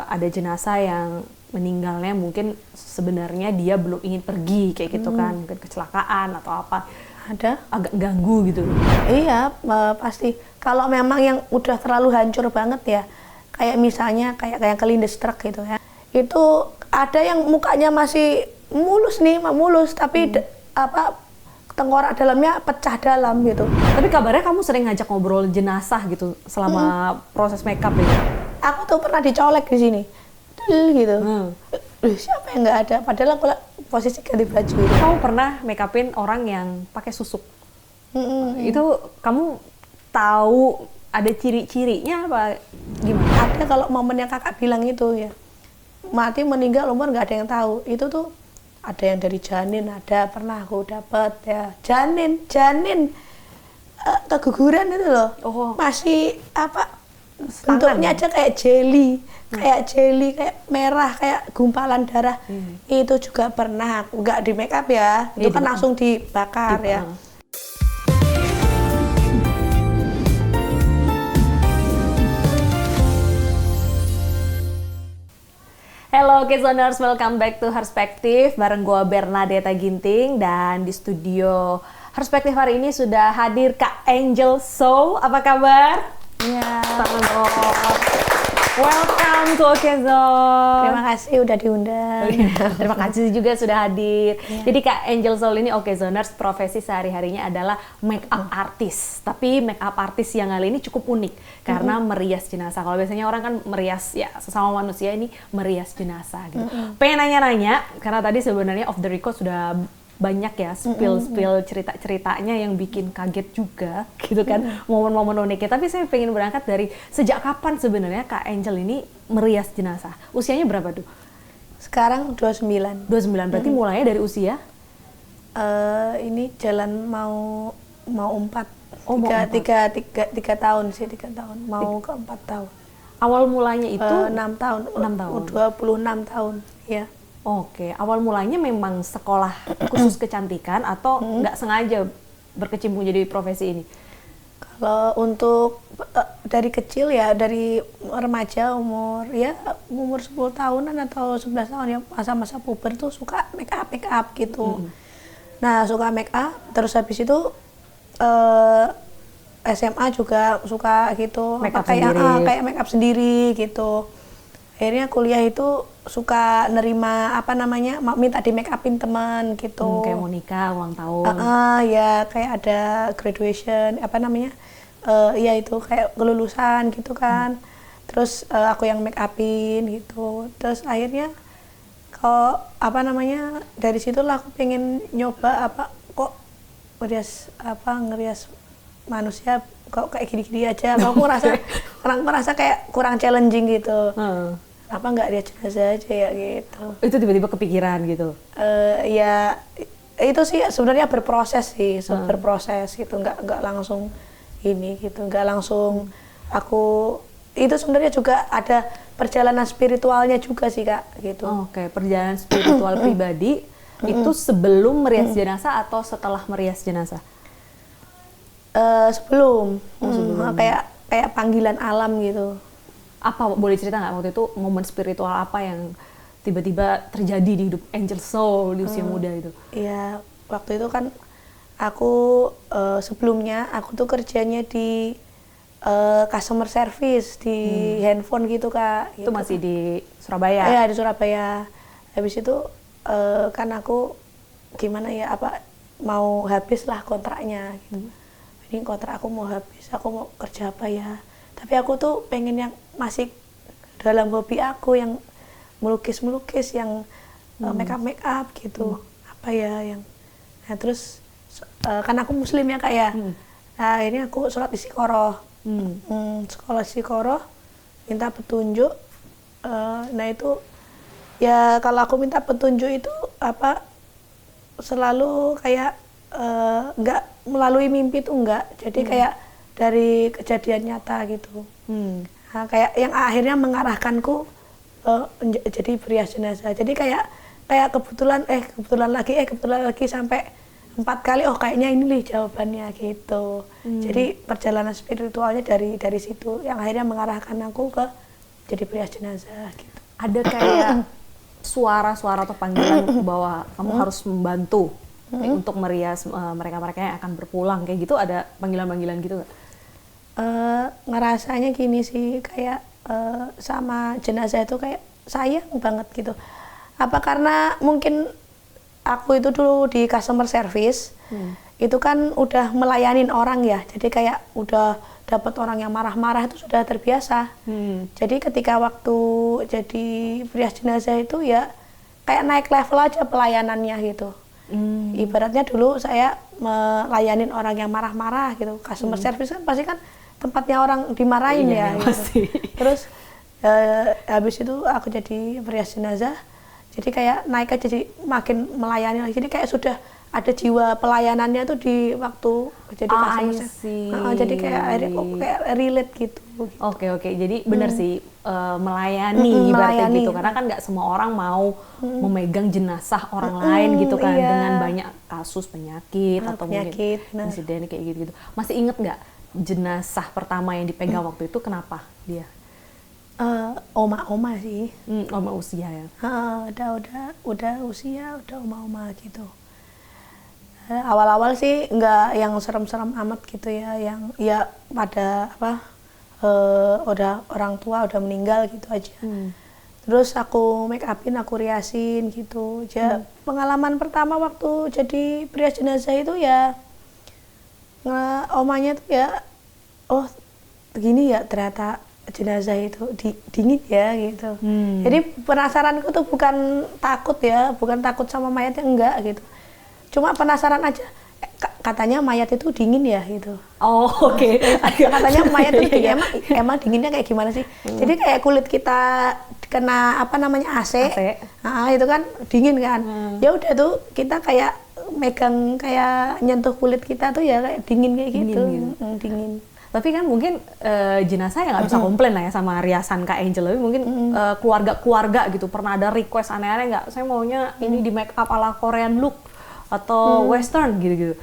ada jenazah yang meninggalnya mungkin sebenarnya dia belum ingin pergi kayak gitu kan, mungkin kecelakaan atau apa, Ada. agak ganggu gitu. Iya, pasti. Kalau memang yang udah terlalu hancur banget ya, kayak misalnya kayak kelindes truk gitu ya, itu ada yang mukanya masih mulus nih, mulus, tapi tengkorak dalamnya pecah dalam gitu. Tapi kabarnya kamu sering ngajak ngobrol jenazah gitu selama proses makeup ya? Aku tuh pernah dicolek di sini, gitu. Siapa yang nggak ada? Padahal aku posisi ganti baju. Gitu. Kamu pernah make upin orang yang pakai susuk? Itu kamu tahu ada ciri-cirinya apa gimana? Ada kalau momen yang kakak bilang itu ya, mati meninggal umur nggak ada yang tahu. Itu tuh ada yang dari janin, ada pernah aku dapat ya janin keguguran itu loh. Oh. Masih Tangan, bentuknya aja kayak jelly, kayak merah, kayak gumpalan darah. Itu juga pernah, nggak di make up ya, itu kan langsung dibakar ya. Hello Kidzoners, welcome back to Herspektif bareng gua Bernadetta Ginting, dan di studio Herspektif hari ini sudah hadir Kak Angel Soul. Apa kabar? Iya. Welcome to Okezone. Terima kasih udah diundang. Terima kasih juga sudah hadir. Jadi Kak Angel Soul ini Okezoners profesi sehari-harinya adalah make up artist. Tapi make up artist yang kali ini cukup unik karena merias jenazah. Kalau biasanya orang kan merias ya sesama manusia, ini merias jenazah gitu. Pengen nanya-nanya karena tadi sebenarnya off the record sudah banyak ya spill cerita-ceritanya yang bikin kaget juga gitu kan, momen-momen uniknya. Tapi saya pengen berangkat dari sejak kapan sebenarnya Kak Angel ini merias jenazah? Usianya berapa tuh? Sekarang 29. 29, berarti mulainya dari usia? Ini jalan mau 4. Oh, mau 4. 3 tahun sih, 3 tahun. Mau ke 4 tahun. Awal mulanya itu? 6 tahun. 6 tahun. 26 tahun, ya. Oke, awal mulanya memang sekolah khusus kecantikan atau nggak sengaja berkecimpung jadi profesi ini? Kalau untuk dari kecil ya, dari remaja umur 10 tahunan atau 11 tahun ya, masa-masa puber tuh suka make up gitu. Nah, suka make up, terus habis itu SMA juga suka gitu, kayak make up sendiri gitu. Akhirnya kuliah itu suka nerima minta di make upin teman gitu. Kayak mau nikah, ulang tahun. Ya kayak ada graduation, ya itu kayak kelulusan gitu kan. Terus aku yang make upin gitu. Terus akhirnya dari situlah aku pengen nyoba kok ngerias manusia kok kayak gini-gini aja. Kalau aku merasa kayak kurang challenging gitu. Apa nggak dia jenazah aja ya gitu. Itu tiba-tiba kepikiran gitu? Ya itu sih sebenarnya berproses gitu, nggak langsung ini gitu, nggak langsung aku itu sebenarnya juga ada perjalanan spiritualnya juga sih Kak gitu. Oke, perjalanan spiritual pribadi itu sebelum merias jenazah atau setelah merias jenazah? Sebelum. Kayak panggilan alam gitu. Apa, boleh cerita nggak waktu itu momen spiritual apa yang tiba-tiba terjadi di hidup Angel Soul di usia muda itu? Iya, waktu itu kan aku sebelumnya aku tuh kerjanya di customer service di handphone gitu Kak. Itu gitu. masih di Surabaya? Iya, di Surabaya. Habis itu kan aku gimana ya, mau habis lah kontraknya gitu. Ini kontrak aku mau habis, aku mau kerja apa ya? Tapi aku tuh pengen yang masih dalam hobi aku yang melukis yang make up gitu. Apa ya yang terus kan aku muslim ya Kak ya. Nah, ini aku sholat istiqoroh. Sekolah istiqoroh, minta petunjuk. Nah itu ya kalau aku minta petunjuk itu selalu kayak nggak melalui mimpi tuh enggak. Jadi kayak dari kejadian nyata gitu. Nah, kayak yang akhirnya mengarahkanku jadi berias jenazah. Jadi kayak kebetulan lagi sampai 4 kali, kayaknya ini nih jawabannya gitu. Jadi perjalanan spiritualnya dari situ yang akhirnya mengarahkan aku ke jadi perias jenazah gitu. Ada kayak suara-suara atau panggilan bahwa kamu harus membantu untuk merias mereka-mereka yang akan berpulang kayak gitu, ada panggilan-panggilan gitu nggak? Ngerasanya gini sih, kayak sama jenazah itu kayak sayang banget gitu. Apa karena mungkin aku itu dulu di customer service, itu kan udah melayanin orang ya, jadi kayak udah dapat orang yang marah-marah itu sudah terbiasa. Jadi ketika waktu jadi perias jenazah itu ya kayak naik level aja pelayanannya gitu. Ibaratnya dulu saya melayanin orang yang marah-marah gitu, customer service kan pasti kan tempatnya orang dimarahin ya gitu. Pasti. Terus habis itu aku jadi perias jenazah, jadi kayak naik aja, jadi makin melayani lagi, jadi kayak sudah ada jiwa pelayanannya tuh di waktu jadi customer service. Jadi kayak akhirnya kok kayak relate gitu. Oke, jadi benar sih, melayani ibaratnya gitu, karena kan nggak semua orang mau memegang jenazah orang lain gitu kan, dengan banyak kasus penyakit atau mungkin insiden kayak gitu. Masih inget nggak jenazah pertama yang dipegang waktu itu, kenapa dia? Oma-oma sih. Oma usia ya? Udah usia, udah oma-oma gitu. Awal-awal sih nggak yang serem-serem amat gitu ya, yang ya pada udah orang tua udah meninggal gitu aja. Terus aku make upin, aku riasin gitu. Pengalaman pertama waktu jadi perias jenazah itu ya omanya tuh ya, oh begini ya ternyata jenazah itu dingin ya gitu. Jadi penasaranku tuh bukan takut ya, bukan takut sama mayatnya, enggak gitu. Cuma penasaran aja, katanya mayat itu dingin ya gitu. Oh oke. Katanya mayat itu dingin, emang dinginnya kayak gimana sih? Jadi kayak kulit kita kena AC. Itu kan dingin kan. Ya udah tuh kita kayak megang, kayak nyentuh kulit kita tuh ya kayak dingin kayak gitu. Dingin. Tapi kan mungkin jenazah ya nggak bisa komplain lah ya sama riasan Kak Angel. Tapi mungkin keluarga gitu pernah ada request aneh-aneh nggak? Saya maunya ini di make up ala Korean look atau western gitu-gitu.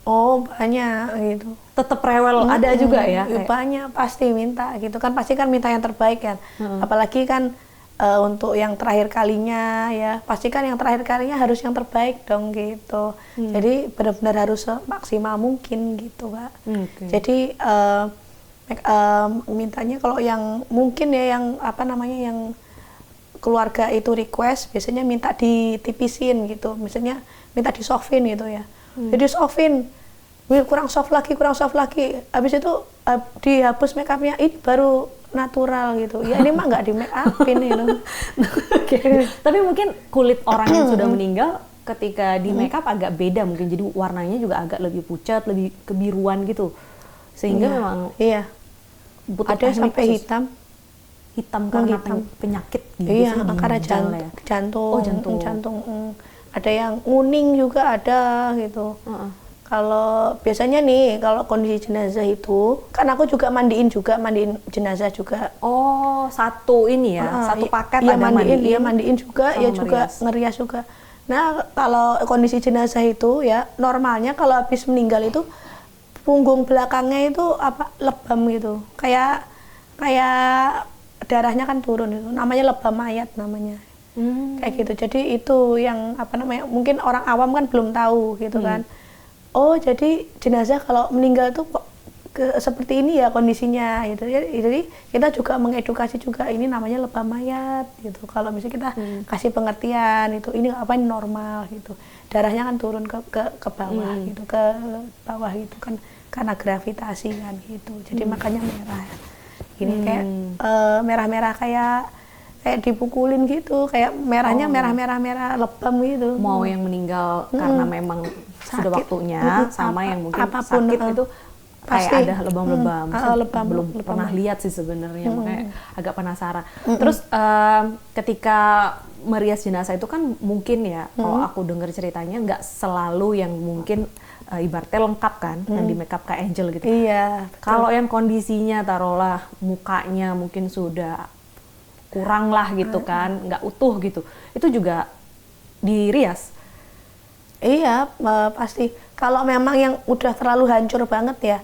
Oh banyak gitu. Tetap rewel ada juga ya? Banyak, pasti minta gitu kan, pasti kan minta yang terbaik kan. Apalagi kan untuk yang terakhir kalinya ya, pasti kan yang terakhir kalinya harus yang terbaik dong gitu. Jadi benar-benar harus maksimal mungkin gitu Kak. Jadi mintanya kalau yang mungkin ya, yang yang keluarga itu request, biasanya minta ditipisin gitu, misalnya minta di softin gitu ya. Jadi softin, kurang soft lagi, habis itu dihapus make upnya, ini baru natural gitu. Ya ini mah nggak di make upin gitu. Tapi mungkin kulit orang yang sudah meninggal ketika di make up agak beda mungkin, jadi warnanya juga agak lebih pucat, lebih kebiruan gitu, sehingga memang ada yang sampai hitam karena penyakit gitu. Iya, karena jantung. Ada yang kuning juga ada gitu. Kalau biasanya nih, kalau kondisi jenazah itu, kan aku juga mandiin jenazah juga. Oh, satu ini ya, satu paket ya, ada mandiin juga, ya juga ngerias juga. Nah, kalau kondisi jenazah itu ya normalnya kalau habis meninggal itu punggung belakangnya itu lebam gitu, kayak darahnya kan turun, itu namanya lebam mayat namanya. Kayak gitu. Jadi itu yang mungkin orang awam kan belum tahu gitu kan. Oh, jadi jenazah kalau meninggal tuh kok seperti ini ya kondisinya gitu. Jadi kita juga mengedukasi juga, ini namanya lebam mayat gitu. Kalau misalnya kita kasih pengertian itu, ini ini normal gitu. Darahnya kan turun ke bawah gitu, ke bawah gitu kan karena gravitasi kan gitu. Jadi makanya merah. Ini kayak merah-merah kayak dipukulin gitu, kayak merahnya merah lebam gitu. Mau yang meninggal karena memang sudah waktunya, sama yang mungkin apapun, sakit itu kayak pasti ada lebam-lebam. Belum pernah lihat sih sebenarnya, makanya agak penasaran. Terus ketika merias jenazah itu kan mungkin ya, kalau aku dengar ceritanya nggak selalu yang mungkin ibaratnya lengkap kan, yang di makeup Kak Angel gitu. Iya. Kalau yang kondisinya taruhlah mukanya mungkin sudah kurang lah gitu kan, nggak utuh gitu, itu juga dirias? Iya, pasti. Kalau memang yang udah terlalu hancur banget ya,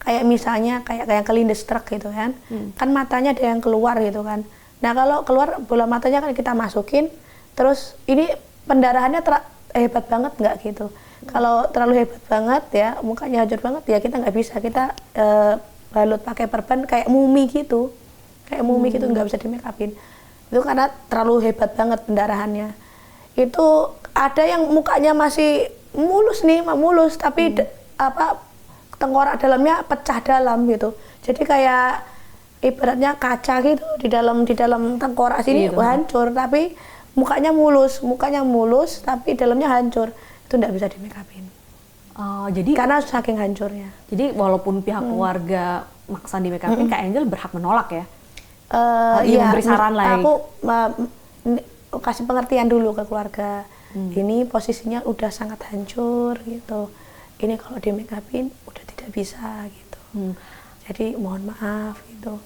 kayak misalnya kayak kelindes truk gitu kan, kan matanya ada yang keluar gitu kan. Nah kalau keluar bola matanya kan kita masukin, terus ini pendarahannya hebat banget nggak gitu. Kalau terlalu hebat banget ya, mukanya hancur banget ya kita nggak bisa, kita balut pakai perban kayak mumi gitu, nggak bisa di make upin. Itu karena terlalu hebat banget pendarahannya. Itu ada yang mukanya masih mulus tapi tengkorak dalamnya pecah dalam gitu. Jadi kayak ibaratnya kaca gitu di dalam tengkorak sini hancur, tapi mukanya mulus tapi dalamnya hancur. Itu enggak bisa di make upin. Oh, jadi karena saking hancurnya. Jadi walaupun pihak keluarga maksa di make upin, Kak Angel berhak menolak ya? Iya, memberi saran lah. Aku kasih pengertian dulu ke keluarga. Ini posisinya udah sangat hancur gitu. Ini kalau di make upin udah tidak bisa gitu. Jadi mohon maaf gitu.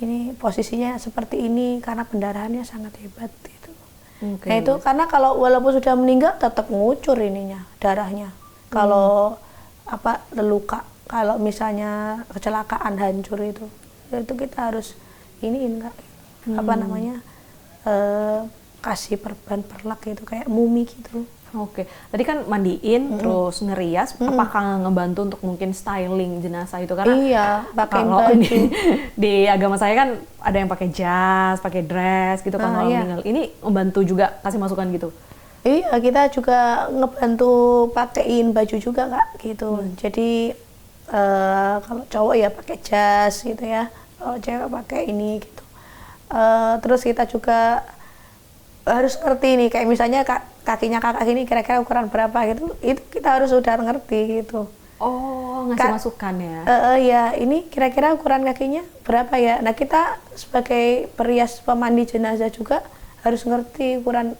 Ini posisinya seperti ini karena pendarahannya sangat hebat gitu. Nah itu karena kalau walaupun sudah meninggal tetap ngucur ininya darahnya. Kalau luka, kalau misalnya kecelakaan hancur itu kita harus kasih perban perlak gitu kayak mumi gitu. Oke, tadi kan mandiin terus ngerias, apakah ngebantu untuk mungkin styling jenazah itu? Karena iya, pakai kalau baju. di agama saya kan ada yang pakai jas, pakai dress gitu kan kalau meninggal. Ini membantu juga kasih masukan gitu? Iya, kita juga ngebantu pakein baju juga Kak gitu. Jadi kalau cowok ya pakai jas gitu ya, kalau cewek pakai ini gitu. Terus kita juga harus ngerti nih, kayak misalnya kakinya kakak ini kira-kira ukuran berapa gitu, itu kita harus udah ngerti gitu. Oh, ngasih masukan ya? Ya, ini kira-kira ukuran kakinya berapa ya. Nah kita sebagai perias pemandi jenazah juga harus ngerti ukuran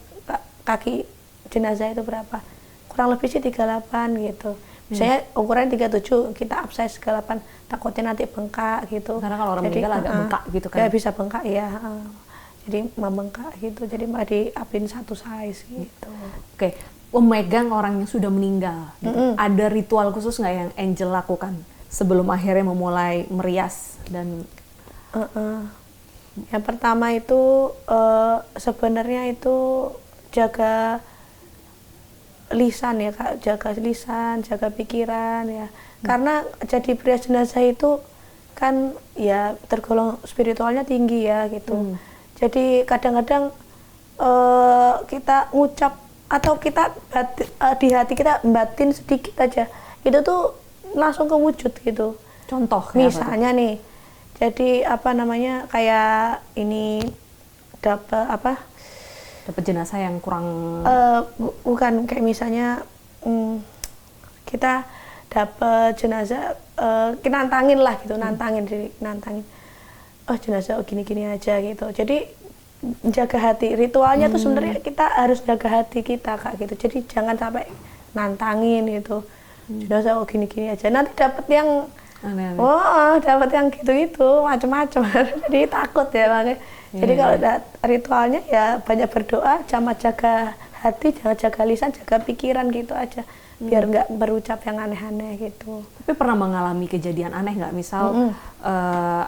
kaki jenazah itu berapa. Kurang lebih sih 38 gitu. Misalnya ukuran 37, kita upsize 38, takutnya nanti bengkak gitu. Karena kalau orang meninggal agak bengkak gitu kan? Ya bisa bengkak ya. Jadi membengkak gitu, jadi malah diapin satu size gitu. Oke, memegang orang yang sudah meninggal gitu. Ada ritual khusus nggak yang Angel lakukan sebelum akhirnya memulai merias dan yang pertama itu sebenarnya itu jaga lisan ya Kak, jaga lisan, jaga pikiran ya. Karena jadi perias jenazah itu kan ya tergolong spiritualnya tinggi ya gitu. Jadi kadang-kadang kita ngucap atau kita di hati kita batin sedikit aja, itu tuh langsung kewujud gitu. Contoh misalnya nih, jadi kayak ini dapat jenazah yang kurang bukan kayak misalnya kita dapat jenazah kita nantangin lah gitu, nantangin jenazah gini-gini aja gitu. Jadi jaga hati, ritualnya tuh sebenarnya kita harus jaga hati kita Kak gitu. Jadi jangan sampai nantangin gitu. Jenazah gini-gini aja. Nanti dapat yang dapat yang gitu-gitu macam-macam. Jadi takut ya makanya. Jadi kalau ritualnya ya banyak berdoa, sama jaga hati, jangan jaga lisan, jaga pikiran gitu aja. Biar nggak berucap yang aneh-aneh gitu. Tapi pernah mengalami kejadian aneh nggak? Misal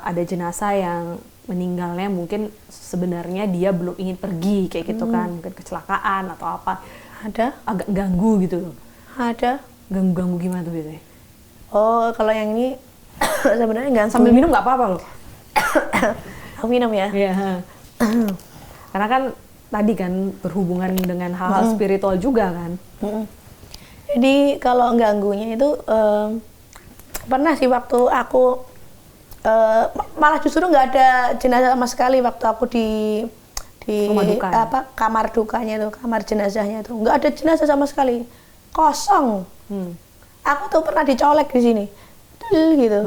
ada jenazah yang meninggalnya mungkin sebenarnya dia belum ingin pergi kayak gitu kan, mungkin kecelakaan atau apa. Ada? Agak ganggu gitu loh. Ada. Ganggu gimana tuh biasanya? Oh, kalau yang ini sebenarnya ganggu. Sambil minum nggak apa-apa loh. Aku minum ya. Iya. Karena kan tadi kan berhubungan dengan hal-hal spiritual juga kan. Jadi kalau ganggunya itu pernah sih waktu aku malah justru nggak ada jenazah sama sekali waktu aku di kamar dukanya itu, kamar jenazahnya itu nggak ada jenazah sama sekali, kosong. Aku tuh pernah dicolek di sini, gitu.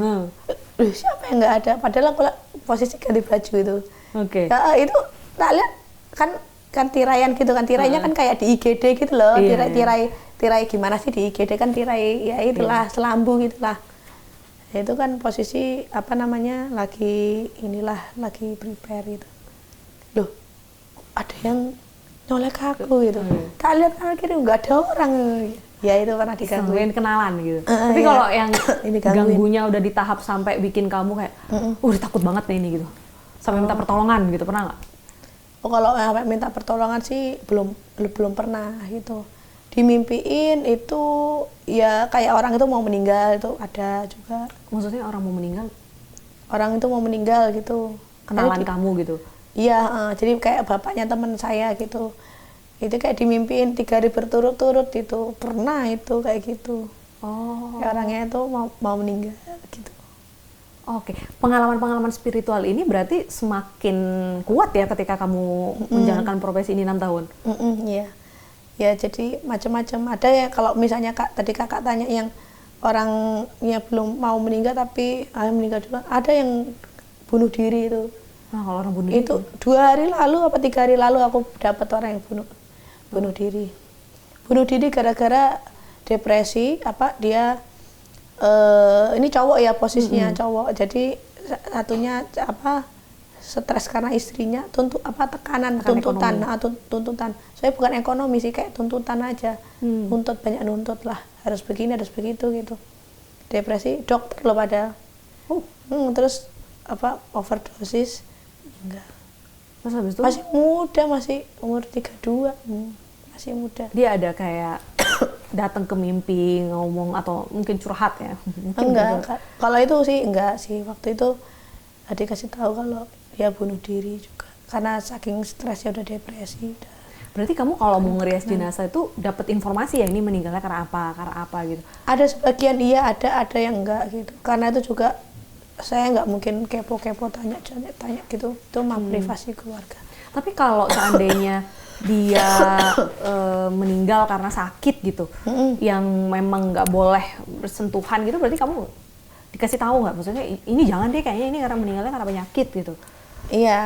Siapa yang nggak ada? Padahal aku posisi ganti baju itu. Oke. Ya, itu tak lihat kan tiraian gitu kan, tirainya kan kayak di IGD gitu loh, tirai gimana sih di IGD kan tirai ya itulah selambu gitulah. Ya, itu kan posisi lagi prepare gitu. Loh, ada yang nyolek aku gitu. Tak lihat kan akhirnya nggak ada orang. Ya itu pernah digangguin. Kenalan gitu. Tapi iya. kalau yang Ini gangguin. ganggunya udah di tahap sampai bikin kamu kayak, udah takut banget nih ini gitu. Sampai minta pertolongan gitu, pernah nggak? Oh, kalau sampai minta pertolongan sih belum pernah gitu. Dimimpiin itu ya kayak orang itu mau meninggal itu ada juga. Maksudnya orang mau meninggal? Orang itu mau meninggal gitu. Kenalan kamu gitu? Iya, jadi kayak bapaknya teman saya gitu. Itu kayak dimimpiin 3 hari berturut-turut itu. Pernah itu kayak gitu. Oh. Kayak orangnya itu mau meninggal gitu. Oke, pengalaman-pengalaman spiritual ini berarti semakin kuat ya ketika kamu menjalankan profesi ini 6 tahun? Iya. Ya jadi macam-macam. Ada ya kalau misalnya tadi kakak tanya yang orangnya belum mau meninggal tapi meninggal dulu. Ada yang bunuh diri itu. Nah, kalau orang bunuh Itu 2 hari lalu apa 3 hari lalu aku dapat orang yang bunuh diri. Bunuh diri gara-gara depresi, dia ini cowok ya posisinya cowok. Jadi satunya stres karena istrinya tekanan tuntutan. Saya bukan ekonomi sih, kayak tuntutan aja. Banyak nuntut lah, harus begini harus begitu gitu. Depresi, dokter loh padahal. Terus overdosis enggak. Terus habis itu Masih muda, masih umur 32. Masih muda. Dia ada kayak datang ke mimpi ngomong atau mungkin curhat ya? Enggak, kalau itu sih enggak sih. Waktu itu dikasih tahu kalau dia bunuh diri juga karena saking stresnya, udah depresi. Berarti kamu kalau mau ngerias jenazah itu dapat informasi ya ini meninggalnya karena apa gitu? Ada sebagian iya, ada yang enggak gitu. Karena itu juga saya nggak mungkin kepo-kepo tanya gitu. Itu mah privasi keluarga. Tapi kalau seandainya dia meninggal karena sakit gitu, yang memang nggak boleh bersentuhan gitu, berarti kamu dikasih tahu nggak? Maksudnya ini jangan deh, kayaknya ini karena meninggalnya karena penyakit gitu. Iya,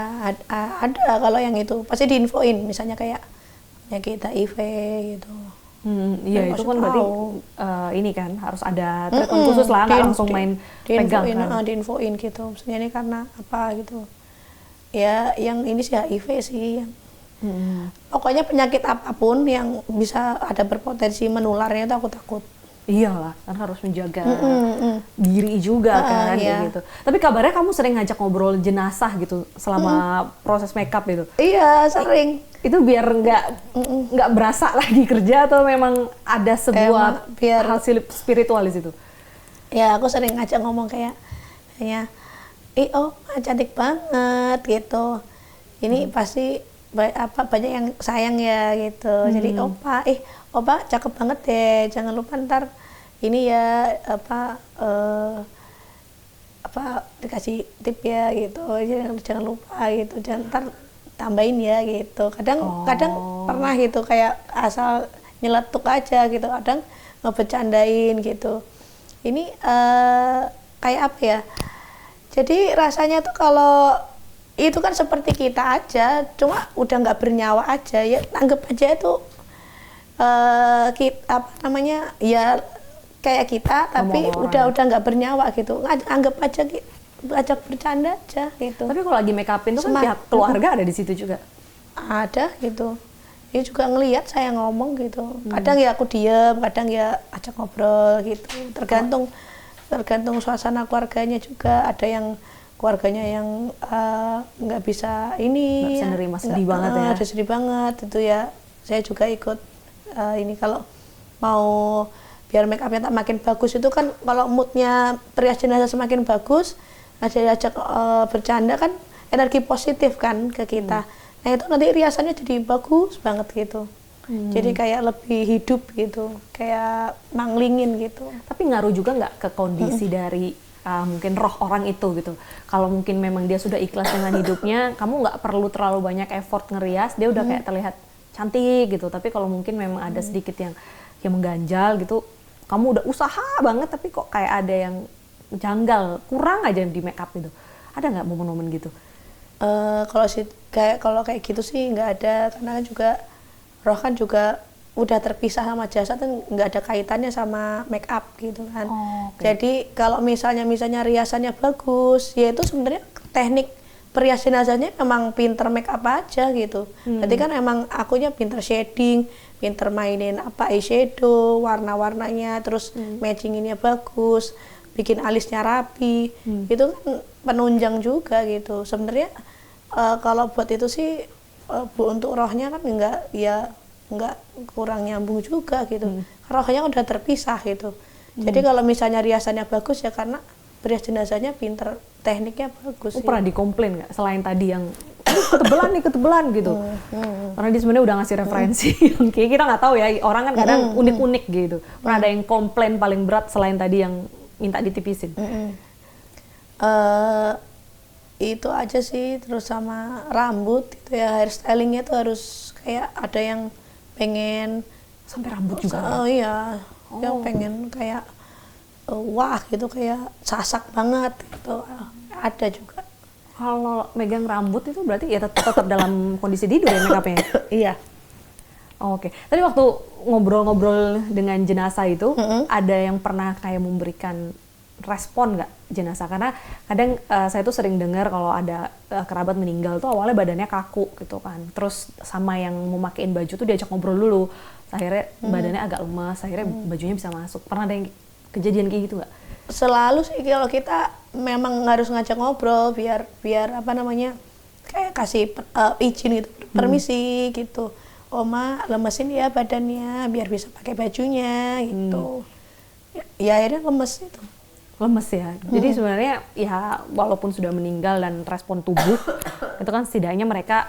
ada kalau yang itu pasti diinfoin, misalnya kayak penyakit HIV gitu. Iya, itu kan berarti ini kan harus ada treatment khusus lah, nggak langsung main pegang kan? Diinfoin gitu, maksudnya ini karena apa gitu. Ya, yang ini sih HIV sih. Pokoknya penyakit apapun yang bisa ada berpotensi menularnya itu aku takut. Iyalah, kan harus menjaga diri juga kan, iya. gitu. Tapi kabarnya kamu sering ngajak ngobrol jenazah gitu selama proses makeup itu? Iya, sering. Itu biar nggak berasa lagi kerja atau memang ada sebuah hasil spiritual di situ? Ya, aku sering ngajak ngomong kayak cantik banget gitu. Ini pasti banyak yang sayang ya gitu. Jadi opa cakep banget deh, jangan lupa ntar ini ya dikasih tip ya gitu, jangan lupa gitu, jangan ntar tambahin ya gitu. Kadang pernah gitu kayak asal nyeletuk aja gitu, kadang ngebecandain gitu. Ini kayak apa ya, jadi rasanya tuh kalau itu kan seperti kita aja, cuma udah nggak bernyawa aja ya, anggap aja itu ya kayak kita tapi udah nggak bernyawa gitu, anggap aja ajak bercanda aja gitu. Tapi kalau lagi make upin tuh kan pihak keluarga ada di situ juga? Ada gitu, dia juga ngelihat saya ngomong gitu. Kadang ya aku diem, kadang ya ajak ngobrol gitu, tergantung suasana keluarganya juga. Ada yang keluarganya yang nggak bisa ini, nggak bisa nerima, sedih banget ya. Ada sedih banget itu ya, saya juga ikut ini kalau mau biar make upnya tak makin bagus itu kan, kalau moodnya perias jenazah semakin bagus, ajak bercanda kan energi positif kan ke kita. Nah itu nanti riasannya jadi bagus banget gitu. Jadi kayak lebih hidup gitu, kayak manglingin gitu. Tapi ngaruh juga nggak ke kondisi dari mungkin roh orang itu gitu. Kalau mungkin memang dia sudah ikhlas dengan hidupnya, kamu nggak perlu terlalu banyak effort ngerias, dia udah kayak terlihat cantik gitu. Tapi kalau mungkin memang ada sedikit yang mengganjal gitu, kamu udah usaha banget tapi kok kayak ada yang janggal, kurang aja di make up itu. Ada nggak momen-momen gitu? Kalau kayak gitu sih nggak ada, karena juga roh kan juga udah terpisah sama jasad, kan nggak ada kaitannya sama make up gitu kan. Jadi kalau misalnya riasannya bagus, ya itu sebenarnya perias jenazahnya memang pinter make up aja gitu. Berarti kan emang akunya pinter shading, pinter mainin apa eyeshadow, warna-warnanya, terus matchinginnya bagus, bikin alisnya rapi. Itu kan penunjang juga gitu. Sebenarnya kalau buat itu sih Bu, untuk rohnya kan nggak kurang nyambung juga gitu. Rohnya udah terpisah gitu. Jadi kalau misalnya riasannya bagus ya karena perias jenazahnya pinter, tekniknya bagus. Pernah dikomplain nggak selain tadi yang ketebelan gitu? Karena dia sebenarnya udah ngasih referensi yang kayak kita nggak tahu ya, orang kan kadang unik-unik gitu. Pernah ada yang komplain paling berat selain tadi yang minta ditipisin? Itu aja sih, terus sama rambut itu ya, hairstylingnya tuh harus kayak ada yang pengen sampai rambut juga. Oh iya, yang pengen kayak wah gitu, kayak sasak banget gitu, ada juga. Kalau megang rambut itu berarti ya tetap dalam kondisi tidur ya make-upnya? Iya. Oke. Tadi waktu ngobrol-ngobrol dengan jenazah itu, ada yang pernah kayak memberikan respon nggak jenazah? Karena kadang saya tuh sering dengar kalau ada kerabat meninggal tuh awalnya badannya kaku gitu kan. Terus sama yang mau makein baju tuh diajak ngobrol dulu. Akhirnya badannya agak lemas, akhirnya bajunya bisa masuk. Pernah ada yang kejadian kayak gitu nggak? Selalu sih kalau kita memang harus ngajak ngobrol biar apa namanya, kayak kasih izin gitu, permisi gitu. Oma lemesin ya badannya biar bisa pakai bajunya gitu. Ya akhirnya lemes itu. Lemes ya. Jadi sebenarnya ya walaupun sudah meninggal dan respon tubuh itu kan setidaknya mereka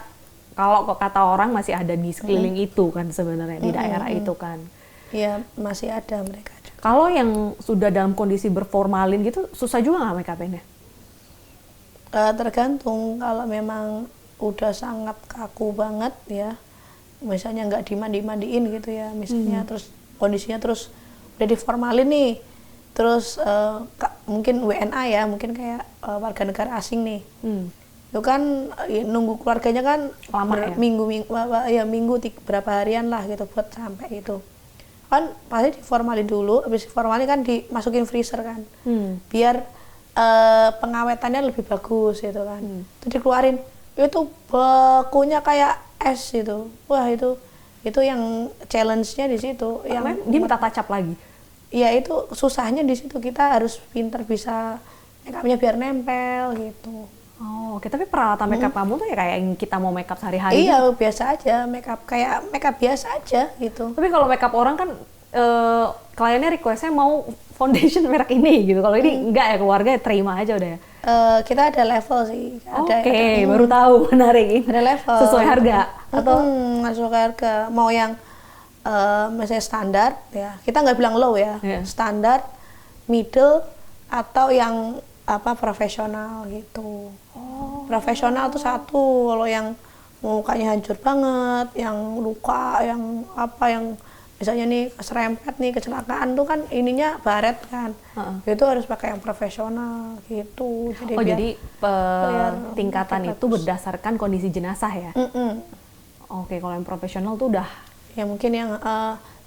kalau kata orang masih ada di sekeliling itu kan sebenarnya di daerah itu kan. Iya, masih ada mereka. Kalau yang sudah dalam kondisi berformalin gitu, susah juga nggak make up-nya? Tergantung, kalau memang udah sangat kaku banget ya, misalnya nggak dimandi-mandiin gitu ya, misalnya terus kondisinya terus udah diformalin nih, terus mungkin WNA ya, mungkin kayak warga negara asing nih, itu kan nunggu keluarganya kan lama ya? minggu berapa harian lah gitu buat sampai itu. Kan pasti diformalin dulu, habis diformalin kan dimasukin freezer kan, biar pengawetannya lebih bagus gitu kan. Terus dikeluarin, itu bekunya kayak es gitu. Wah itu yang challenge-nya di situ. Yang dia minta touch up lagi? Iya, itu susahnya di situ, kita harus pinter bisa make up-nya biar nempel gitu. Oh, oke. Tapi peralatan make up kamu tuh ya kayak yang kita mau make up sehari-hari? Iya, biasa aja, make up kayak make up biasa aja gitu. Tapi kalau make up orang kan kliennya request-nya mau foundation merek ini gitu. Kalau ini enggak ya, keluarga terima aja udah ya? Kita ada level sih. Oke, baru tahu, menarik. Ada level. Sesuai harga? Atau sesuai harga. Mau yang misalnya standar ya, kita nggak bilang low ya, standar, middle, atau yang apa profesional gitu. Profesional tuh satu, kalau yang mukanya hancur banget, yang luka, yang apa, yang misalnya nih keserempet nih, kecelakaan tuh kan ininya baret kan, itu harus pakai yang profesional gitu. Jadi tingkatan itu berdasarkan kondisi jenazah ya? Oke, kalau yang profesional tuh udah ya mungkin yang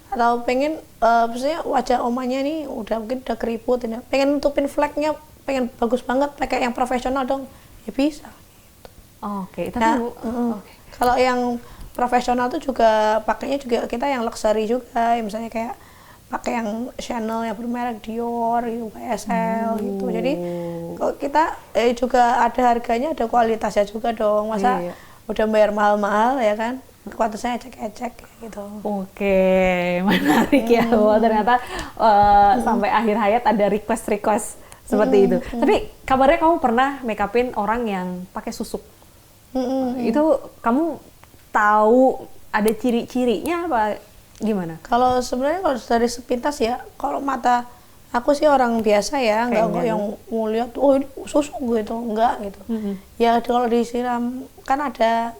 atau pengen maksudnya wajah omanya nih mungkin udah keriput, pengen nutupin fleknya, pengen bagus banget pakai yang profesional dong, ya bisa gitu. Oke, tapi kalau yang profesional tuh juga pakainya juga kita yang luxury juga, ya, misalnya kayak pakai yang Chanel yang bermerek Dior, YSL gitu. Jadi kalau kita juga ada harganya, ada kualitasnya juga dong. Masa udah bayar mahal-mahal ya kan? Kualitasnya ecek-ecek gitu. Oke, menarik ya. Wah, ternyata sampai akhir hayat ada request seperti itu. Tapi kabarnya kamu pernah make upin orang yang pakai susuk. Itu kamu tahu ada ciri-cirinya apa gimana? Kalau sebenarnya kalau dari sepintas ya, kalau mata aku sih orang biasa ya, nggak yang mau lihat oh ini susuk gitu, enggak gitu. Ya kalau disiram kan ada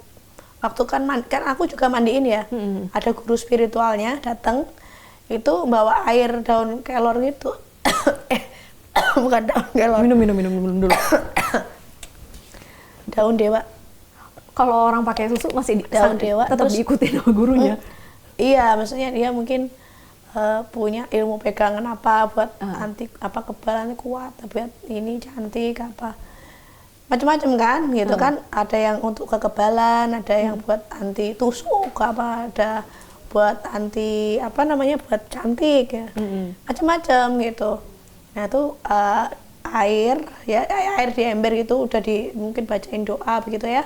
waktu kan aku juga mandiin ya, ada guru spiritualnya datang, itu bawa air daun kelor gitu. Bukan daun kelor. Minum dulu. Daun dewa. Kalau orang pakai susu masih daun dewa tetap diikutin sama gurunya. Iya, maksudnya dia mungkin punya ilmu pegangan apa buat anti apa kebalannya kuat, buat ini cantik apa. macam-macam kan gitu kan, ada yang untuk kekebalan, ada yang buat anti tusuk, apa ada buat anti apa namanya, buat cantik ya, macam-macam gitu. Nah itu air ya, air di ember gitu udah mungkin bacain doa begitu ya,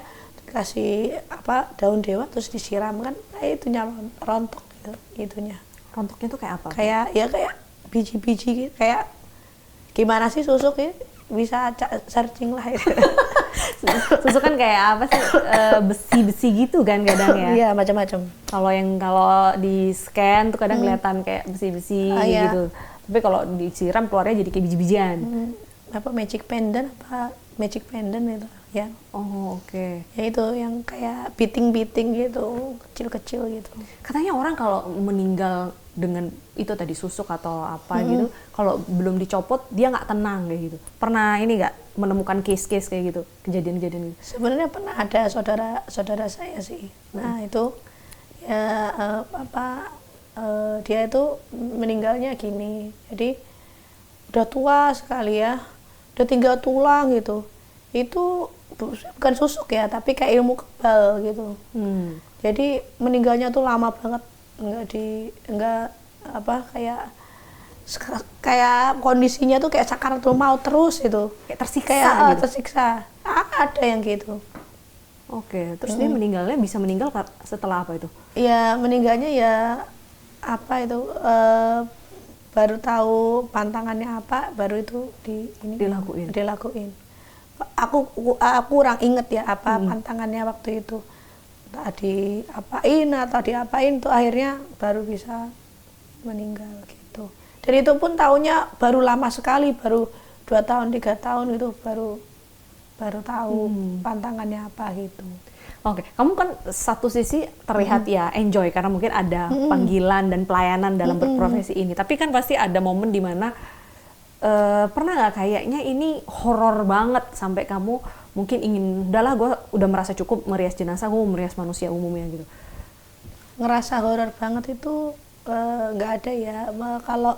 kasih apa daun dewa terus disiramkan, nah itunya rontok gitu, itunya. Rontoknya tuh kayak apa? Kayak biji-biji gitu, kayak gimana sih susuk ya, bisa searching lah itu. Susuk kan kayak apa sih, besi-besi gitu kan kadang ya. Iya macam-macam. Kalau di scan tuh kadang kelihatan kayak besi-besi gitu. Tapi kalau disiram keluarnya jadi kayak biji-bijian. Apa magic pendant itu ya. Oh oke. Ya itu yang kayak beating gitu, kecil-kecil gitu. Katanya orang kalau meninggal dengan itu tadi susuk atau apa gitu, kalau belum dicopot dia nggak tenang kayak gitu. Pernah ini nggak menemukan case-case kayak gitu, kejadian-kejadian gitu? Sebenarnya pernah ada saudara saya sih. Nah itu ya dia itu meninggalnya gini. Jadi udah tua sekali ya, udah tinggal tulang gitu. Itu bukan susuk ya, tapi kayak ilmu kebal gitu. Jadi meninggalnya tuh lama banget, enggak apa kayak kondisinya tuh kayak sakaratul maut terus itu. Kayak tersiksa gitu. Tersiksa. Ada yang gitu. Oke, terus dia bisa meninggal setelah apa itu? Ya meninggalnya ya apa itu baru tahu pantangannya apa, baru itu dilakuin. Aku kurang inget ya apa pantangannya waktu itu. Tadi diapain tuh akhirnya baru bisa meninggal gitu. Dan itu pun tahunya baru lama sekali, baru 2 tahun 3 tahun gitu baru tahu pantangannya apa gitu. Oke, kamu kan satu sisi terlihat ya enjoy karena mungkin ada panggilan dan pelayanan dalam berprofesi ini. Tapi kan pasti ada momen di mana pernah nggak kayaknya ini horor banget sampai kamu mungkin ingin, udahlah gue udah merasa cukup merias jenazah, gue mau merias manusia umumnya gitu. Ngerasa horor banget itu nggak ada ya. Kalau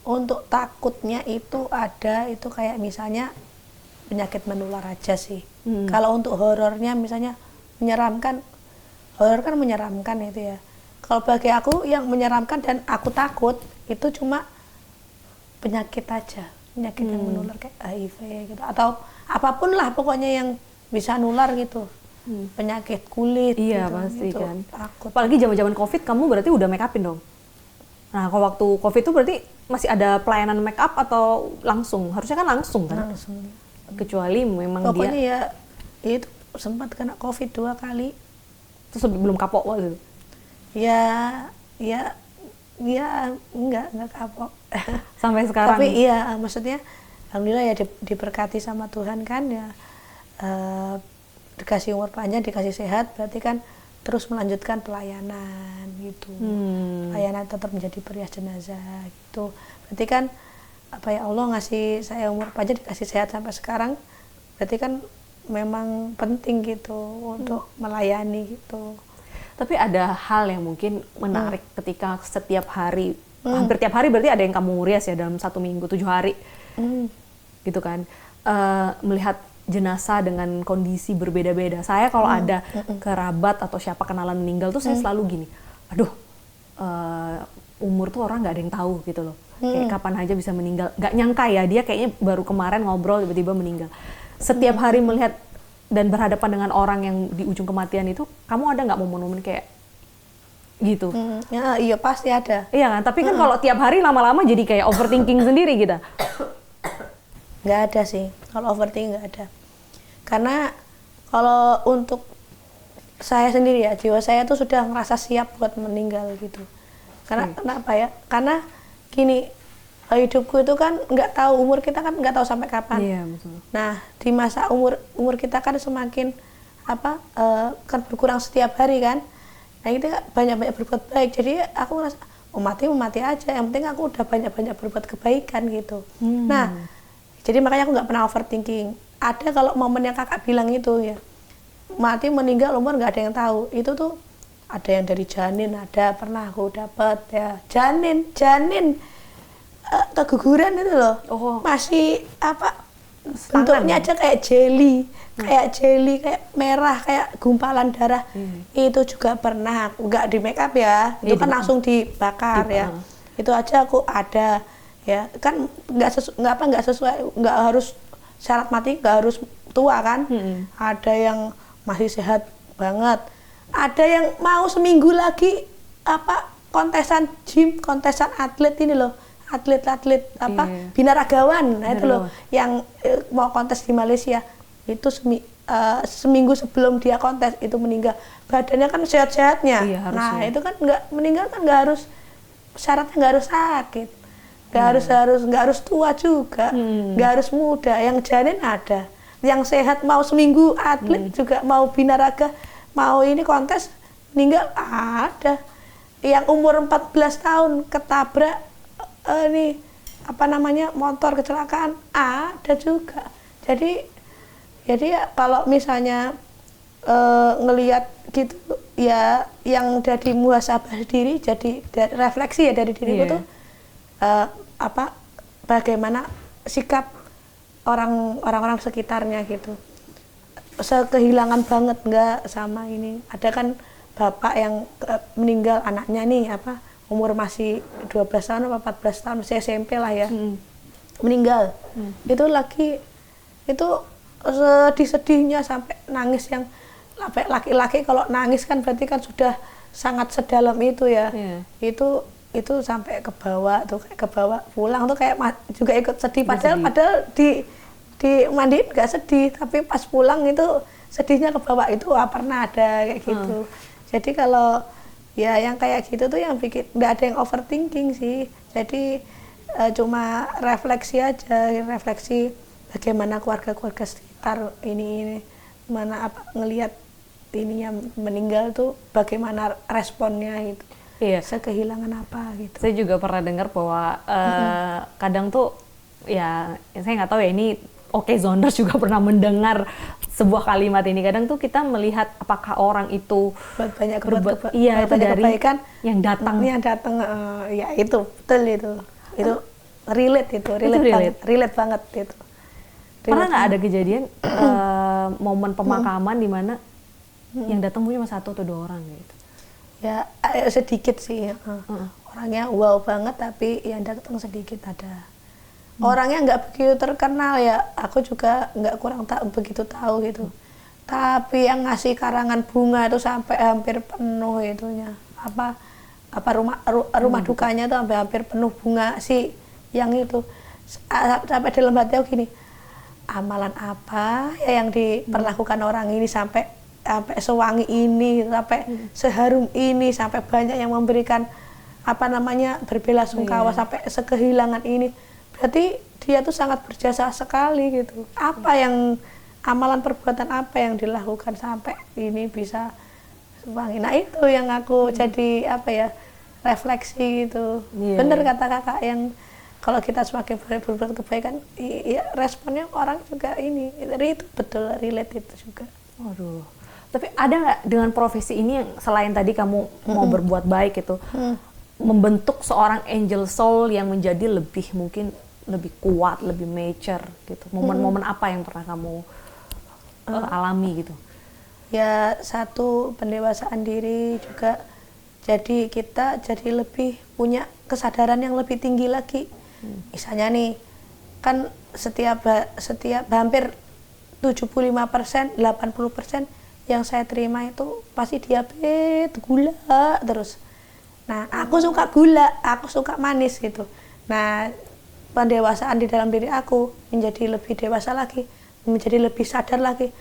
untuk takutnya itu ada, itu kayak misalnya penyakit menular aja sih. Kalau untuk horornya misalnya menyeramkan, horor kan menyeramkan itu ya. Kalau bagi aku yang menyeramkan dan aku takut itu cuma penyakit aja, penyakit yang menular kayak HIV gitu, atau apapun lah pokoknya yang bisa nular gitu, penyakit kulit. Iya gitu, pasti gitu. kan. Takut. Apalagi zaman-zaman COVID kamu berarti udah make upin dong. Nah kalau waktu COVID itu berarti masih ada pelayanan make up atau langsung? Harusnya kan langsung kan? Langsung. Kecuali memang pokoknya dia. Ya itu sempat kena COVID 2 kali. Terus belum kapok waktu itu? Ya enggak kapok. Sampai sekarang. Tapi iya maksudnya alhamdulillah ya diberkati sama Tuhan kan ya, dikasih umur panjang, dikasih sehat, berarti kan terus melanjutkan pelayanan gitu. Pelayanan tetap menjadi perias jenazah gitu. Berarti kan apa ya, Allah ngasih saya umur panjang, dikasih sehat sampai sekarang, berarti kan memang penting gitu untuk melayani gitu. Tapi ada hal yang mungkin menarik ketika setiap hari, hampir tiap hari berarti ada yang kamu rias ya dalam 1 minggu, 7 hari. Gitu kan. Melihat jenazah dengan kondisi berbeda-beda. Saya kalau ada kerabat atau siapa kenalan meninggal tuh saya selalu gini, aduh umur tuh orang nggak ada yang tahu gitu loh. Kayak kapan aja bisa meninggal. Nggak nyangka ya, dia kayaknya baru kemarin ngobrol tiba-tiba meninggal. Setiap hari melihat dan berhadapan dengan orang yang di ujung kematian itu, kamu ada nggak momen-momen kayak gitu? Ya, iya pasti ada. Iya kan, tapi kan kalau tiap hari lama-lama jadi kayak overthinking sendiri gitu. Nggak ada sih, kalau overthinking nggak ada. Karena kalau untuk saya sendiri ya, jiwa saya tuh sudah ngerasa siap buat meninggal gitu. Karena kenapa ya? Karena gini, hidupku itu kan nggak tahu, umur kita kan nggak tahu sampai kapan. Iya, betul. Nah di masa umur kita kan semakin kan berkurang setiap hari kan. Nah kita banyak berbuat baik. Jadi aku ngerasa mati aja. Yang penting aku udah banyak berbuat kebaikan gitu. Nah jadi makanya aku nggak pernah overthinking. Ada kalau momen yang kakak bilang itu ya, mati meninggal umur nggak ada yang tahu. Itu tuh ada yang dari janin, ada pernah aku dapat ya janin keguguran itu loh. Masih bentuknya aja kayak jelly, kayak merah, kayak gumpalan darah. Itu juga pernah, nggak di make up ya, itu kan langsung dibakar ya. Itu aja aku ada ya, kan nggak sesuai, nggak harus syarat mati, nggak harus tua kan. Ada yang masih sehat banget, ada yang mau seminggu lagi kontesan gym, kontesan atlet ini loh, atlet binaragawan, nah itu loh yang mau kontes di Malaysia. Itu seminggu sebelum dia kontes itu meninggal, badannya kan sehat-sehatnya. Nah itu kan nggak meninggal kan nggak harus, syaratnya nggak harus sakit, nggak harus tua juga, nggak harus muda, yang janin ada, yang sehat mau seminggu atlet juga, mau binaraga, mau ini kontes meninggal ada. Yang umur 14 tahun ketabrak motor kecelakaan ada juga. Jadi ya kalau misalnya ngelihat gitu ya, yang dari muhasabah diri, jadi refleksi ya dari diriku tuh bagaimana sikap orang-orang sekitarnya gitu. Kehilangan banget nggak sama ini. Ada kan bapak yang meninggal anaknya nih umur masih 12 tahun atau 14 tahun, masih SMP lah ya, meninggal. Itu sedih-sedihnya sampai nangis, yang laki-laki kalau nangis kan berarti kan sudah sangat sedalam itu ya. Itu sampai kebawa pulang tuh kayak juga ikut sedih, padahal di mandiin nggak sedih, tapi pas pulang itu sedihnya kebawa. Itu pernah ada kayak gitu. Jadi kalau ya yang kayak gitu tuh yang bikin nggak ada yang overthinking sih. Jadi cuma refleksi aja, refleksi bagaimana keluarga-keluarga sekitar ini mana ngelihat ininya meninggal tuh bagaimana responnya gitu. Saya kehilangan apa gitu. Saya juga pernah dengar bahwa kadang tuh ya saya nggak tahu ya, ini Zoners juga pernah mendengar sebuah kalimat ini. Kadang tuh kita melihat apakah orang itu berbuat kebaikan yang datang ya itu betul, itu relate banget itu. Pernah nggak ada kejadian momen pemakaman di mana yang datang cuma 1 atau 2 orang gitu? Ya sedikit sih, orangnya wow banget tapi yang datang sedikit ada. Orangnya nggak begitu terkenal ya, aku juga begitu tahu gitu. Tapi yang ngasih karangan bunga itu sampai hampir penuh itunya. Rumah dukanya tuh sampai hampir penuh bunga sih yang itu. Sampai dalam hati aku gini, amalan apa ya yang diperlakukan orang ini sampai sewangi ini, sampai seharum ini, sampai banyak yang memberikan berbelasungkawa sampai sekehilangan ini. Berarti dia tuh sangat berjasa sekali gitu. Amalan perbuatan apa yang dilakukan sampai ini bisa wangi. Nah itu yang aku jadi refleksi gitu. Bener kata kakak, yang kalau kita semakin berbuat kebaikan, responnya orang juga ini. Itu betul, relate itu juga. Waduh. Tapi ada nggak dengan profesi ini yang selain tadi kamu mau berbuat baik itu, membentuk seorang angel soul yang menjadi mungkin lebih kuat, lebih mature gitu? Momen-momen apa yang pernah kamu alami gitu? Ya satu, pendewasaan diri juga. Jadi kita jadi lebih punya kesadaran yang lebih tinggi lagi. Misalnya nih, kan setiap hampir 75%, 80% yang saya terima itu pasti diabetes, gula terus. Nah, aku suka gula, aku suka manis gitu. Nah, pendewasaan di dalam diri aku menjadi lebih dewasa lagi, menjadi lebih sadar lagi.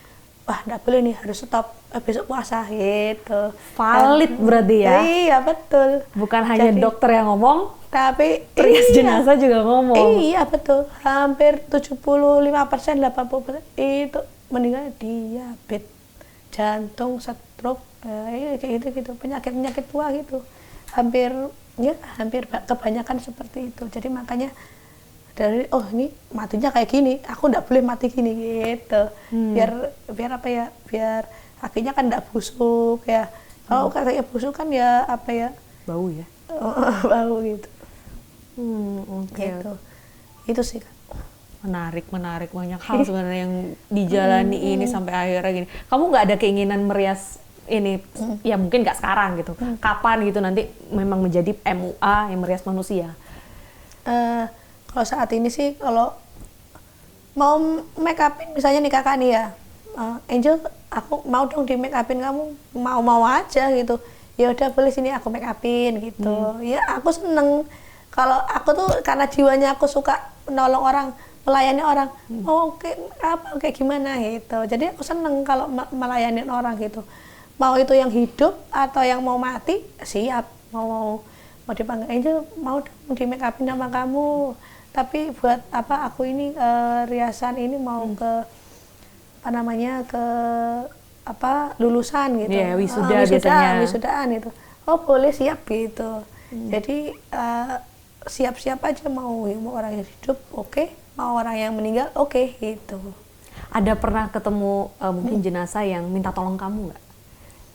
Wah, enggak boleh nih, harus stop besok puasa gitu. Valid berarti ya? Iya, betul. Bukan hanya dokter yang ngomong, tapi trias jenazah juga ngomong. Iya, betul. Hampir 75%, 80% itu meninggal diabetes, jantung, stroke, kayak gitu. Penyakit tua gitu. Hampir kebanyakan seperti itu. Jadi makanya ini matinya kayak gini, aku nggak boleh mati gini gitu. Biar kakinya kan nggak busuk ya. Kalau kakinya busuk kan ya bau ya. Bau gitu. Okay. Gitu. Itu sih Kak. Menarik, banyak hal sebenarnya yang dijalani ini sampai akhirnya gini. Kamu nggak ada keinginan merias ini, ya mungkin nggak sekarang gitu. Kapan gitu nanti memang menjadi MUA yang merias manusia? Kalau saat ini sih, kalau mau make upin misalnya nih kakak nih ya, Angel, aku mau dong di make upin kamu, mau aja gitu. Ya udah boleh, sini aku make upin gitu. Ya aku seneng. Kalau aku tuh karena jiwanya aku suka menolong orang, melayani orang, kayak gimana gitu. Jadi aku seneng kalau melayani orang gitu. Mau itu yang hidup atau yang mau mati, siap. Mau dipanggil Angel, mau dong di make upin sama kamu. Tapi buat apa aku ini riasan ini mau ke lulusan gitu. Yeah, Wisudaan itu. Oh boleh, siap gitu. Jadi siap-siap aja, mau orang yang hidup oke, mau orang yang meninggal oke gitu. Ada pernah ketemu mungkin jenazah yang minta tolong kamu nggak?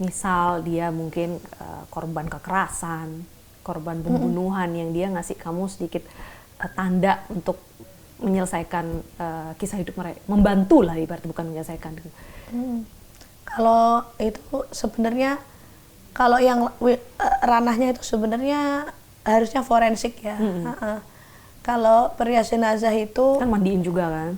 Misal dia mungkin korban kekerasan, korban pembunuhan yang dia ngasih kamu sedikit tanda untuk menyelesaikan kisah hidup mereka, membantu lah ibaratnya, bukan menyelesaikan. Kalau itu sebenarnya, kalau yang ranahnya itu sebenarnya harusnya forensik ya. Kalau perias jenazah itu Kan mandiin juga kan?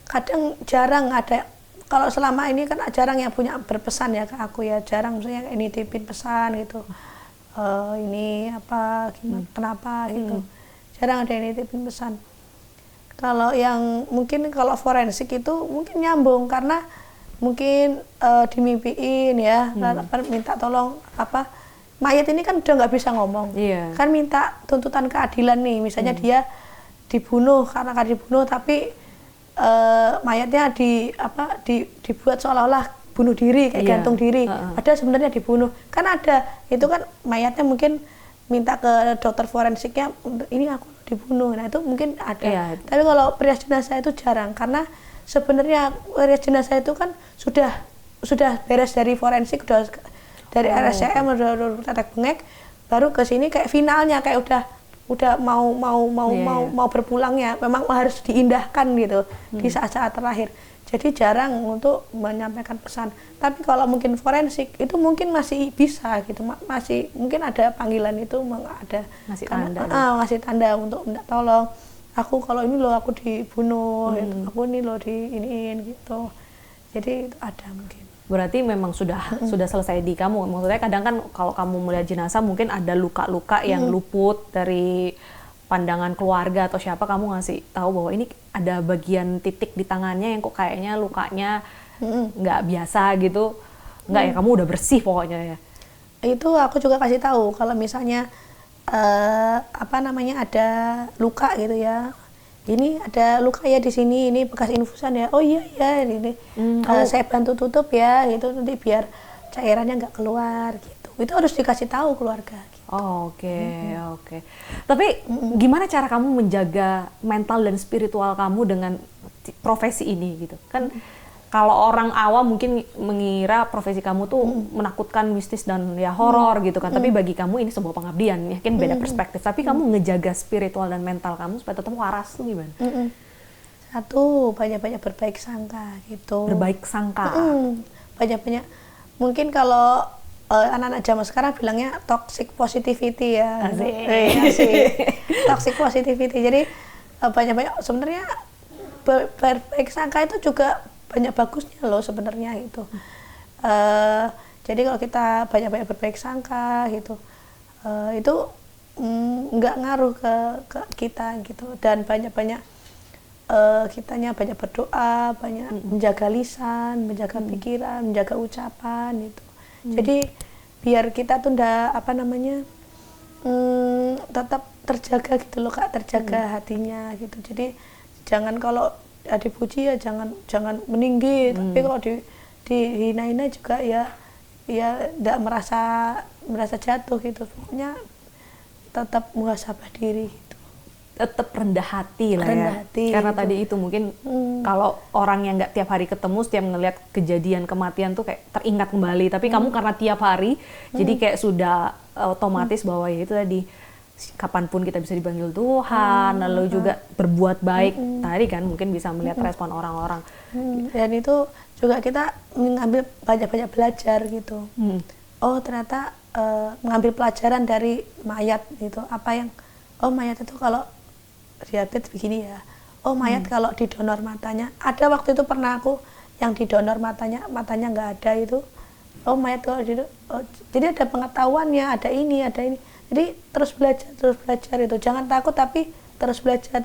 Kadang jarang ada. Kalau selama ini kan jarang yang punya berpesan ya ke aku ya, jarang misalnya ini nitipin pesan gitu. Ini apa, gimana, kenapa gitu. Jarang ada yang nitipin pesan. Kalau yang mungkin kalau forensik itu mungkin nyambung, karena mungkin dimimpiin ya, minta tolong apa, mayat ini kan udah nggak bisa ngomong, kan minta tuntutan keadilan nih, misalnya dia dibunuh karena dibunuh, tapi mayatnya dibuat seolah-olah bunuh diri, kayak gantung diri, padahal sebenarnya dibunuh, kan ada itu kan mayatnya mungkin minta ke dokter forensiknya, ini aku dibunuh, nah itu mungkin ada. Tapi kalau perias jenazah itu jarang, karena sebenarnya perias jenazah itu kan sudah beres dari forensik, udah dari RSCM, udah tetek bengek, baru ke sini kayak finalnya, kayak udah mau berpulangnya, memang harus diindahkan gitu di saat-saat terakhir. Jadi jarang untuk menyampaikan pesan. Tapi kalau mungkin forensik itu mungkin masih bisa gitu, masih mungkin ada panggilan itu, ada ngasih tanda untuk minta tolong. Aku kalau ini loh aku dibunuh, gitu. Aku ini loh diiniin gitu. Jadi itu ada mungkin. Berarti memang sudah selesai di kamu. Maksudnya kadang kan kalau kamu melihat jenazah mungkin ada luka-luka yang luput dari pandangan keluarga atau siapa, kamu ngasih tahu bahwa ini ada bagian titik di tangannya yang kok kayaknya lukanya nggak biasa gitu. Nggak ya, kamu udah bersih pokoknya ya. Itu aku juga kasih tahu kalau misalnya ada luka gitu ya. Ini ada luka ya di sini, ini bekas infusan ya. Oh iya ya, ini saya bantu tutup ya, gitu, nanti biar cairannya nggak keluar gitu. Itu harus dikasih tahu keluarga. Gitu. Oke. Tapi gimana cara kamu menjaga mental dan spiritual kamu dengan profesi ini gitu? Kan kalau orang awam mungkin mengira profesi kamu tuh menakutkan, mistis dan ya horor gitu kan. Tapi bagi kamu ini sebuah pengabdian, mungkin beda perspektif. Tapi kamu ngejaga spiritual dan mental kamu supaya tetap waras tuh gimana? Satu, banyak-banyak berbaik sangka gitu. Berbaik sangka. Banyak-banyak. Mungkin kalau anak-anak zaman sekarang bilangnya toxic positivity ya. Asik. Toxic positivity. Jadi banyak-banyak sebenarnya berbaik sangka itu juga banyak bagusnya loh sebenarnya gitu. Jadi kalau kita banyak-banyak berbaik sangka gitu, itu nggak ngaruh ke kita gitu. Dan banyak-banyak kitanya banyak berdoa, banyak menjaga lisan, menjaga pikiran, menjaga ucapan gitu. Jadi biar kita tuh tetap terjaga gitu loh Kak, terjaga hatinya gitu. Jadi jangan kalau dipuji ya jangan meninggi, tapi kalau dihina-hina juga ya tidak merasa jatuh gitu. Pokoknya tetap muhasabah diri gitu. Tetap rendah hati lah rendah ya. Hati, karena gitu. tadi itu mungkin kalau orang yang nggak tiap hari ketemu, setiap ngelihat kejadian kematian tuh kayak teringat kembali. Tapi kamu karena tiap hari, jadi kayak sudah otomatis bahwa ya itu tadi kapanpun kita bisa dipanggil Tuhan, lalu juga berbuat baik. Tadi kan mungkin bisa melihat respon orang-orang. Dan itu juga kita mengambil banyak-banyak belajar gitu. Oh ternyata mengambil pelajaran dari mayat gitu. Apa yang, oh mayat itu kalau diabetes begini ya. Oh mayat kalau didonor matanya. Ada waktu itu pernah aku yang didonor matanya nggak ada itu. Oh mayat kalau jadi ada pengetahuannya, ada ini. Jadi terus belajar itu. Jangan takut tapi terus belajar.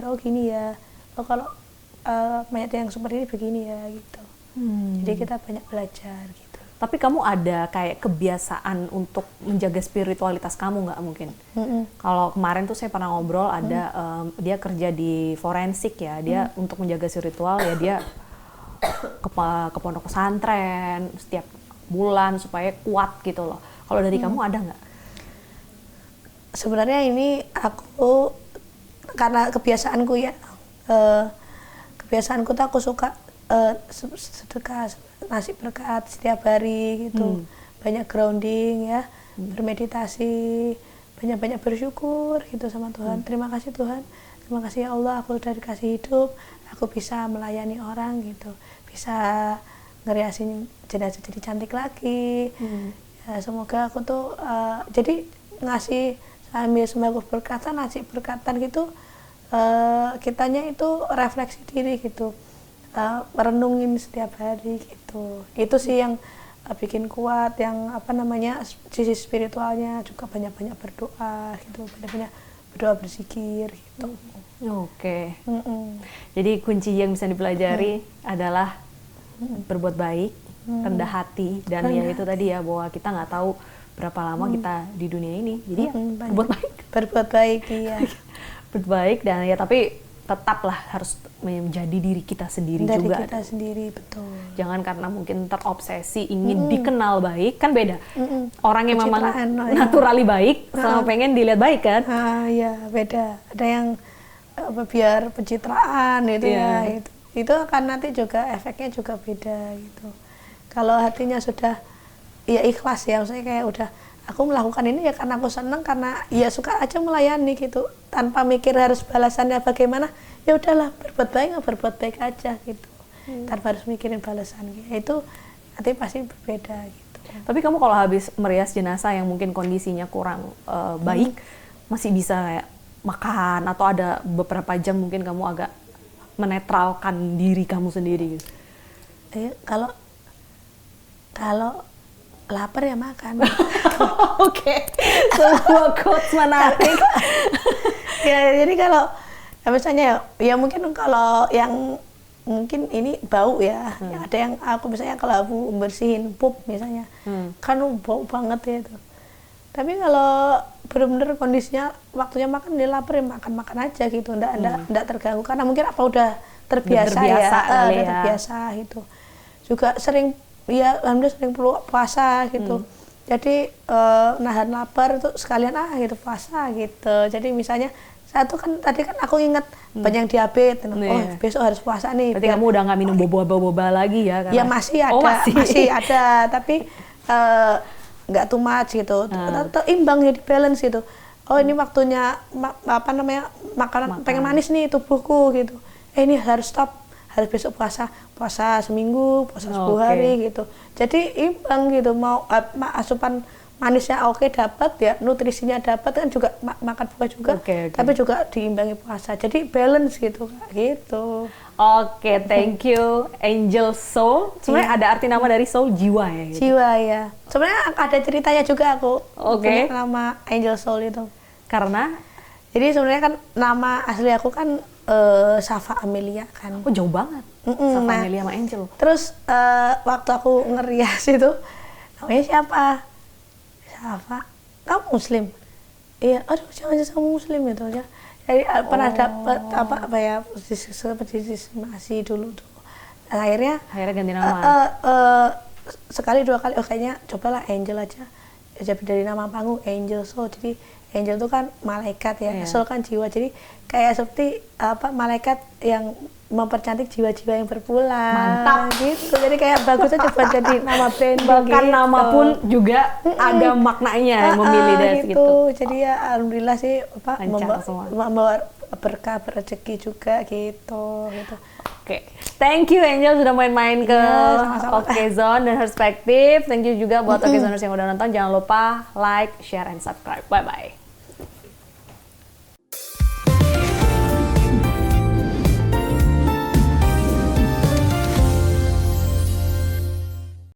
Oh gini ya. Oh kalau mayat yang seperti ini begini ya gitu. Jadi kita banyak belajar gitu. Tapi kamu ada kayak kebiasaan untuk menjaga spiritualitas kamu nggak mungkin? Kalau kemarin tuh saya pernah ngobrol ada dia kerja di forensik ya. Dia untuk menjaga spiritual ya dia ke pondok pesantren setiap bulan supaya kuat gitu loh. Kalau dari kamu ada nggak? Sebenarnya ini aku karena kebiasaanku ya, kebiasaanku tuh aku suka sedekah, nasi berkat setiap hari gitu, banyak grounding ya, bermeditasi, banyak-banyak bersyukur gitu sama Tuhan. Terima kasih Tuhan, terima kasih ya Allah, aku sudah dikasih hidup, aku bisa melayani orang gitu, bisa ngeriasin jenazah jadi cantik lagi. Ya, semoga aku tuh jadi ngasih sambil sembako berkatan, nasi berkatan gitu, kitanya itu refleksi diri gitu, merenungin setiap hari gitu. Itu sih yang bikin kuat, yang apa namanya sisi spiritualnya juga banyak-banyak berdoa gitu, banyak-banyak berdoa berzikir gitu. Oke. Jadi kunci yang bisa dipelajari adalah berbuat baik, rendah hati, dan ya itu tadi ya bahwa kita nggak tahu berapa lama kita di dunia ini, jadi ya berbuat baik iya. Berbuat baik dan ya tapi tetaplah harus menjadi diri kita sendiri dari juga. Dari kita sendiri, betul. Jangan karena mungkin terobsesi ingin dikenal baik, kan beda. Orang yang memang naturally baik sama pengen dilihat baik kan? Ya beda. Ada yang biar pencitraan gitu ya. Itu akan nanti juga efeknya juga beda gitu. Kalau hatinya sudah ya ikhlas ya, maksudnya kayak udah aku melakukan ini ya karena aku senang, karena ya suka aja melayani gitu tanpa mikir harus balasannya bagaimana, ya udahlah berbuat baik aja gitu, tanpa harus mikirin balasan gitu. Itu nanti pasti berbeda gitu. Tapi kamu kalau habis merias jenazah yang mungkin kondisinya kurang baik, masih bisa kayak makan atau ada beberapa jam mungkin kamu agak menetralkan diri kamu sendiri gitu? Kalau lapar ya makan. Oke, semua quotes menarik. Ya jadi kalau misalnya ya mungkin kalau yang mungkin ini bau ya, yang ada yang aku misalnya kalau aku bersihin pup misalnya, kan bau banget ya itu. Tapi kalau benar-benar kondisinya waktunya makan dia lapar ya makan aja gitu, ndak terganggu karena mungkin apa udah terbiasa terbiasa gitu. Juga sering ya alhamdulillah sering puasa gitu. Jadi nahan lapar itu sekalian gitu puasa gitu. Jadi misalnya satu kan tadi kan aku ingat banyak yang diabetes, besok harus puasa nih. Berarti kamu udah nggak minum boba ya? Karena... Ya masih ada, masih ada, tapi nggak too much gitu. Tetap imbang ya, di balance gitu. Oh ini waktunya makanan pengen manis nih tubuhku gitu. Ini harus stop, harus besok puasa seminggu, puasa 10 hari gitu. Jadi imbang gitu, mau asupan manisnya dapat ya, nutrisinya dapat kan juga makan buah juga, tapi juga diimbangi puasa. Jadi balance gitu gitu. Oke, thank you Angel Soul. Sebenarnya ada arti nama dari soul, jiwa ya gitu. Jiwa ya. Sebenarnya ada ceritanya juga aku. Punya nama Angel Soul itu. Karena jadi sebenarnya kan nama asli aku kan Safa Amelia kan. Oh, jauh banget. Safa Amelia sama Angel. Terus waktu aku ngerias itu namanya siapa? Safa, kamu Muslim? Iya, aduh jangan kamu Muslim itu ya. Jadi pernah dapat apa ya diskriminasi dulu tuh. Akhirnya ganti nama. Sekali dua kali kayaknya cobalah Angel aja. jadi dari nama panggung Angel Soul. Jadi angel itu kan malaikat ya, Iya. soul kan jiwa. Jadi kayak seperti malaikat yang mempercantik jiwa-jiwa yang berpulang. Mantap. Gitu. Jadi kayak bagus aja buat jadi nama brand. Bahkan gitu. nama pun juga ada maknanya memilih dari gitu. Jadi ya alhamdulillah sih Lancar semua. membawa berkah rezeki juga gitu. Oke, thank you Angel sudah main-main ke Iya, sama-sama. Oke Zone dan Perspektif. Thank you juga buat Oke Zoners yang udah nonton. Jangan lupa like, share, and subscribe. Bye-bye.